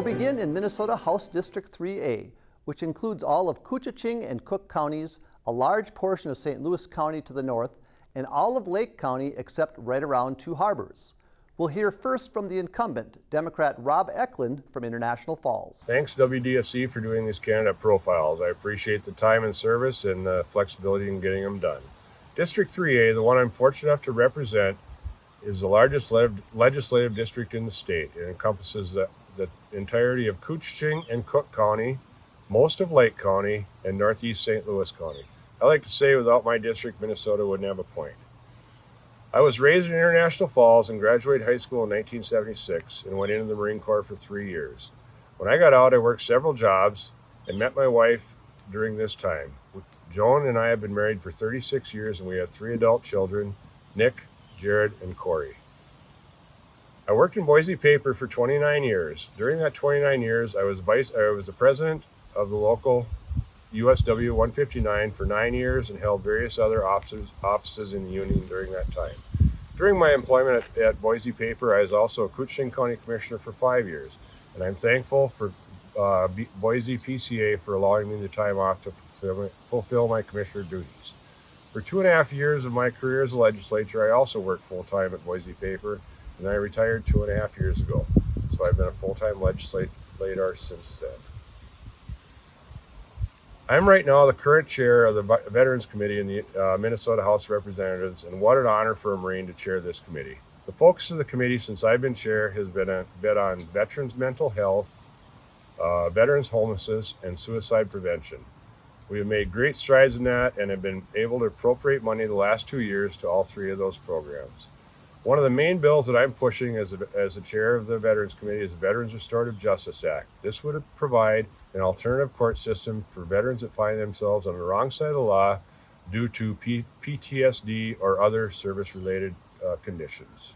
We'll begin in Minnesota House District 3A, which includes all of Koochiching and Cook counties, a large portion of St. Louis County to the north, and all of Lake County except right around Two Harbors. We'll hear first from the incumbent, Democrat Rob Ecklund from International Falls. Thanks WDSC for doing these candidate profiles. I appreciate the time and service and the flexibility in getting them done. District 3A, the one I'm fortunate enough to represent, is the largest legislative district in the state. It encompasses the entirety of Koochiching and Cook County, most of Lake County, and northeast St. Louis County. I like to say without my district, Minnesota wouldn't have a point. I was raised in International Falls and graduated high school in 1976 and went into the Marine Corps for 3 years. When I got out, I worked several jobs and met my wife during this time. Joan and I have been married for 36 years and we have 3 adult children, Nick, Jared, and Corey. I worked in Boise paper for 29 years. During that 29 years, I was the president of the local USW 159 for 9 years and held various other offices in the union during that time. During my employment at Boise paper, I was also a Koochiching County Commissioner for 5 years, and I'm thankful for Boise PCA for allowing me the time off to fulfill my commissioner duties. For 2.5 years of my career as a legislator, I also worked full-time at Boise paper, and I retired 2.5 years ago, so I've been a full-time legislator since then. I'm right now the current chair of the Veterans Committee in the Minnesota House of Representatives, and what an honor for a Marine to chair this committee. The focus of the committee since I've been chair has been on veterans' mental health, veterans' homelessness, and suicide prevention. We have made great strides in that and have been able to appropriate money the last 2 years to all 3 of those programs. One of the main bills that I'm pushing as the chair of the Veterans Committee is the Veterans Restorative Justice Act. This would provide an alternative court system for veterans that find themselves on the wrong side of the law due to PTSD or other service-related conditions.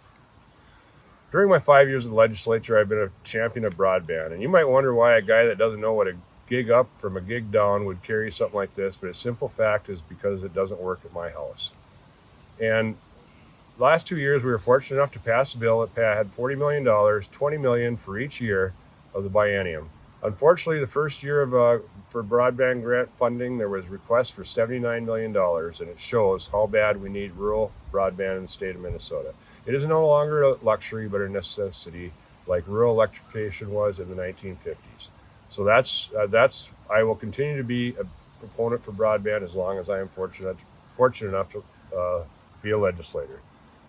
During my 5 years in the legislature, I've been a champion of broadband, and you might wonder why a guy that doesn't know what a gig up from a gig down would carry something like this, but a simple fact is because it doesn't work at my house. And the last 2 years, we were fortunate enough to pass a bill that had $40 million, $20 million for each year of the biennium. Unfortunately, the first year for broadband grant funding, there was requests for $79 million, and it shows how bad we need rural broadband in the state of Minnesota. It is no longer a luxury, but a necessity, like rural electrification was in the 1950s. So I will continue to be a proponent for broadband as long as I am fortunate enough to be a legislator.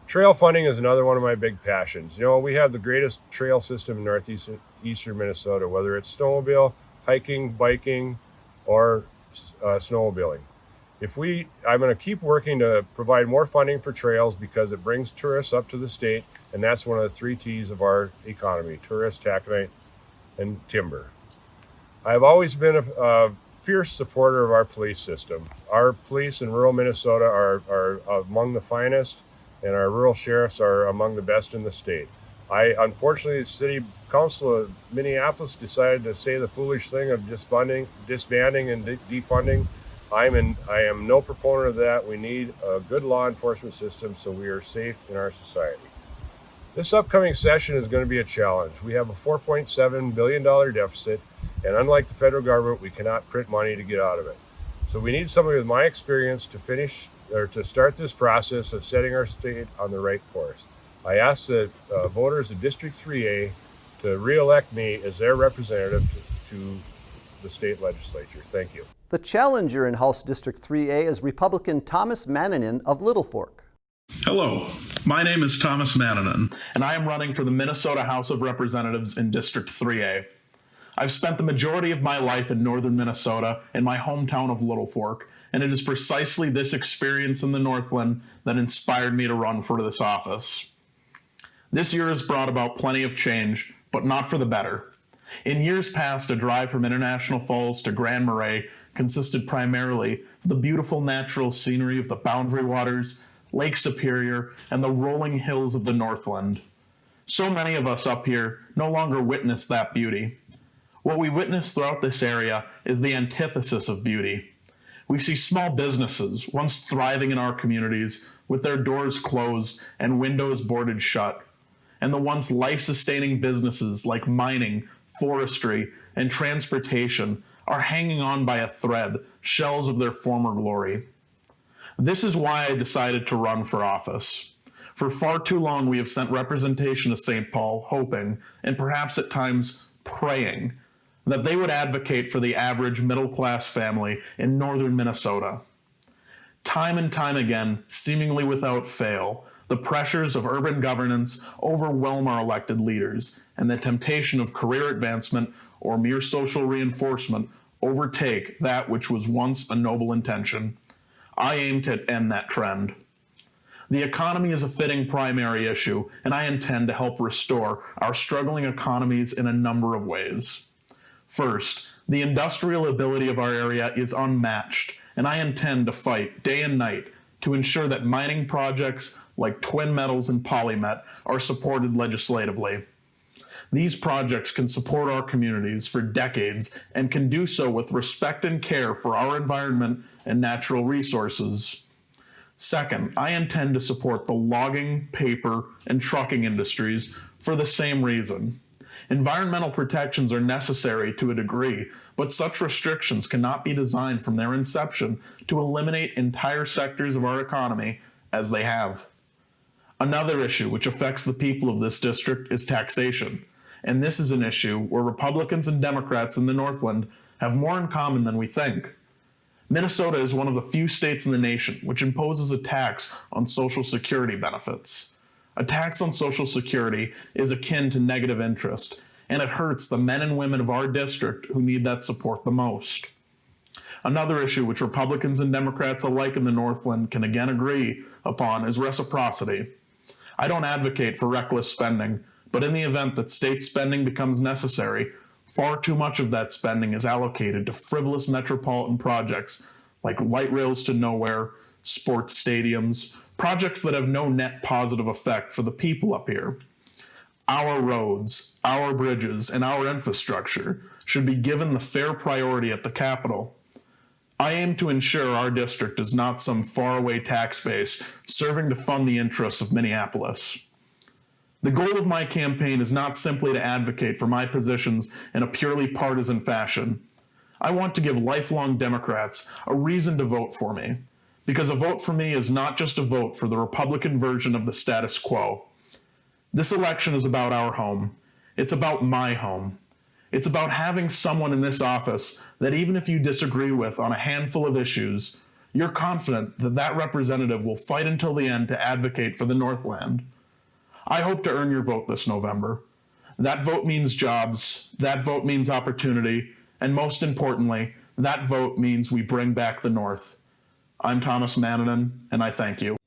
Trail funding is another one of my big passions. You know, we have the greatest trail system in northeastern Minnesota, whether it's snowmobile, hiking, biking, or snowmobiling. I'm going to keep working to provide more funding for trails because it brings tourists up to the state, and that's one of the 3 T's of our economy: tourists, taconite, and timber. I've always been a fierce supporter of our police system. Our police in rural Minnesota are among the finest, and our rural sheriffs are among the best in the state. Unfortunately, the city council of Minneapolis decided to say the foolish thing of disbanding and defunding. I am no proponent of that. We need a good law enforcement system so we are safe in our society. This upcoming session is going to be a challenge. We have a $4.7 billion deficit, and unlike the federal government, we cannot print money to get out of it. So we need somebody with my experience to start this process of setting our state on the right course. I ask the voters of District 3A to re-elect me as their representative to the state legislature. Thank you. The challenger in House District 3A is Republican Thomas Manninen of Littlefork. Hello, my name is Thomas Manninen, and I am running for the Minnesota House of Representatives in District 3A. I've spent the majority of my life in northern Minnesota in my hometown of Littlefork, and it is precisely this experience in the Northland that inspired me to run for this office. This year has brought about plenty of change, but not for the better. In years past, a drive from International Falls to Grand Marais consisted primarily of the beautiful natural scenery of the Boundary Waters, Lake Superior, and the rolling hills of the Northland. So many of us up here no longer witness that beauty. What we witness throughout this area is the antithesis of beauty. We see small businesses, once thriving in our communities, with their doors closed and windows boarded shut, and the once life-sustaining businesses like mining, forestry, and transportation are hanging on by a thread, shells of their former glory. This is why I decided to run for office. For far too long, we have sent representation to St. Paul, hoping, and perhaps at times praying, that they would advocate for the average middle-class family in northern Minnesota. Time and time again, seemingly without fail, the pressures of urban governance overwhelm our elected leaders, and the temptation of career advancement or mere social reinforcement overtake that which was once a noble intention. I aim to end that trend. The economy is a fitting primary issue, and I intend to help restore our struggling economies in a number of ways. First, the industrial ability of our area is unmatched, and I intend to fight day and night to ensure that mining projects like Twin Metals and Polymet are supported legislatively. These projects can support our communities for decades and can do so with respect and care for our environment and natural resources. Second, I intend to support the logging, paper, and trucking industries for the same reason. Environmental protections are necessary to a degree, but such restrictions cannot be designed from their inception to eliminate entire sectors of our economy, as they have. Another issue which affects the people of this district is taxation, and this is an issue where Republicans and Democrats in the Northland have more in common than we think. Minnesota is one of the few states in the nation which imposes a tax on Social Security benefits. A tax on Social Security is akin to negative interest, and it hurts the men and women of our district who need that support the most. Another issue which Republicans and Democrats alike in the Northland can again agree upon is reciprocity. I don't advocate for reckless spending, but in the event that state spending becomes necessary, far too much of that spending is allocated to frivolous metropolitan projects like light rails to nowhere, sports stadiums, projects that have no net positive effect for the people up here. Our roads, our bridges, and our infrastructure should be given the fair priority at the Capitol. I aim to ensure our district is not some faraway tax base serving to fund the interests of Minneapolis. The goal of my campaign is not simply to advocate for my positions in a purely partisan fashion. I want to give lifelong Democrats a reason to vote for me, because a vote for me is not just a vote for the Republican version of the status quo. This election is about our home. It's about my home. It's about having someone in this office that even if you disagree with on a handful of issues, you're confident that that representative will fight until the end to advocate for the Northland. I hope to earn your vote this November. That vote means jobs, that vote means opportunity, and most importantly, that vote means we bring back the North. I'm Thomas Manninen, and I thank you.